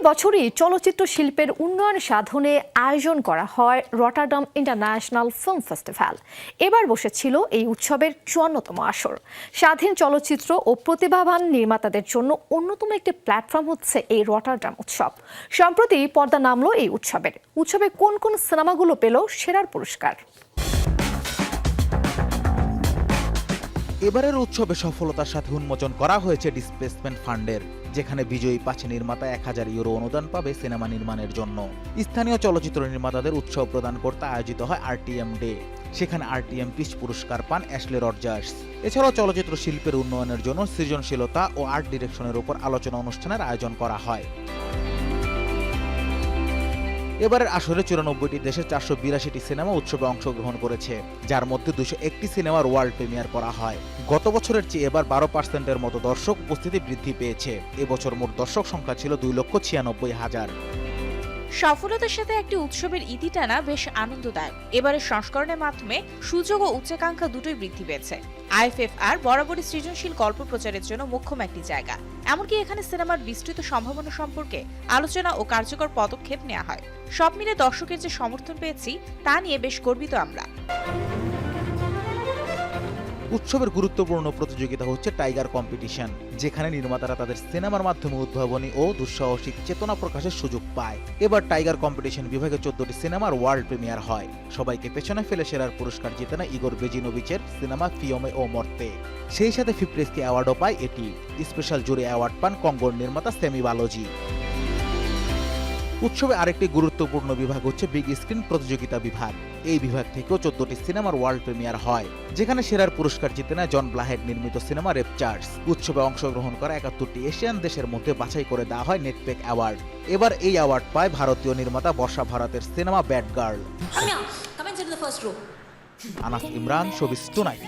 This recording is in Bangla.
বছরই চলচ্চিত্র শিল্পের উন্নয়ন সাধনে আয়োজন করা হয় রটারডাম ইন্টারন্যাশনাল ফিল্ম ফেস্টিভ্যাল। এবার বসেছিল এই উৎসবের ৫৪তম আসর। স্বাধীন চলচ্চিত্র ও প্রতিভাবান নির্মাতাদের জন্য অন্যতম একটি প্ল্যাটফর্ম হচ্ছে এই রটারডাম উৎসব। সম্প্রতি পর্দা নামলো এই উৎসবে কোন কোন সিনেমাগুলো পেল সেরার পুরস্কার? এবারের উৎসবে সফলতার সাথে উন্মোচন করা হয়েছে ডিসপ্লেসমেন্ট ফান্ডের, যেখানে বিজয়ী ৫ নির্মাতা ১,০০০ ইউরো অনুদান পাবে সিনেমা নির্মাণের জন্য। স্থানীয় চলচ্চিত্র নির্মাতাদের উৎসাহ প্রদান করতে আয়োজিত হয় আরটিএম ডে। সেখানে আরটিএম পিস পুরস্কার পান অ্যাশলে রডজার্স। এছাড়াও চলচ্চিত্র শিল্পের উন্নয়নের জন্য সৃজনশীলতা ও আর্ট ডিরেকশনের উপর আলোচনা অনুষ্ঠানের আয়োজন করা হয়। এবারের আসরে ৯৪টি দেশের ৪৮২টি সিনেমা উৎসবে অংশগ্রহণ করেছে, যার মধ্যে ২০১টি সিনেমার ওয়ার্ল্ড প্রিমিয়ার করা হয়। গত বছরের চেয়ে এবার ১২%-এর মতো দর্শক উপস্থিতি বৃদ্ধি পেয়েছে। এবছর মোট দর্শক সংখ্যা ছিল ২,৯৬,০০০। সফলতার সাথে একটি উৎসবের ইতি টানা বেশ আনন্দদায়ক। এবারের সংস্করণের মাধ্যমে সুযোগ ও উচ্চাকাঙ্ক্ষা দুটোই বৃদ্ধি পেয়েছে। আইএফএফআর বরাবরই সৃজনশীল গল্প প্রচারের জন্য মোক্ষম একটি জায়গা। এমনকি এখানে সিনেমার বিস্তৃত সম্ভাবনা সম্পর্কে আলোচনা ও কার্যকর পদক্ষেপ নেওয়া হয়। সব মিলে দর্শকের যে সমর্থন পেয়েছি তা নিয়ে বেশ গর্বিত আমরা। উৎসবের গুরুত্বপূর্ণ প্রতিযোগিতা হচ্ছে টাইগার কম্পিটিশন, যেখানে নির্মাতারা তাদের সিনেমার মাধ্যমে উদ্ভাবনী ও দুঃসাহসিক চেতনা প্রকাশের সুযোগ পায়। এবার টাইগার কম্পিটিশন বিভাগে ১৪টি সিনেমার ওয়ার্ল্ড প্রিমিয়ার হয়। সবাইকে পেছনে ফেলে সেরার পুরস্কার জিতে নেয় ইগোর বেজিনোভিচের সিনেমা ফিওমে ও মর্তে। সেই সাথে ফিপ্রেস্কি অ্যাওয়ার্ডও পায় এটি। স্পেশাল জুরি অ্যাওয়ার্ড পান কঙ্গোর নির্মাতা সেমি বালোজি। উৎসবে আরেকটি গুরুত্বপূর্ণ বিভাগ হচ্ছে বিগ স্ক্রিন প্রতিযোগিতা বিভাগ। এই বিভাগ থেকেও ১৪টি সিনেমার ওয়ার্ল্ড প্রিমিয়ার হয়, যেখানে সেরার পুরস্কার জিতে নেয় জন ব্লাহেড নির্মিত সিনেমা রেপচার্স। উৎসবে অংশগ্রহণ করা ৭১টি এশিয়ান দেশের মধ্যে বাছাই করে দেওয়া হয় নেটপেক অ্যাওয়ার্ড। এবার এই অ্যাওয়ার্ড পায় ভারতীয় নির্মাতা বর্ষা ভারতের cinema bad girl. Anas Imran, showbiz tonight.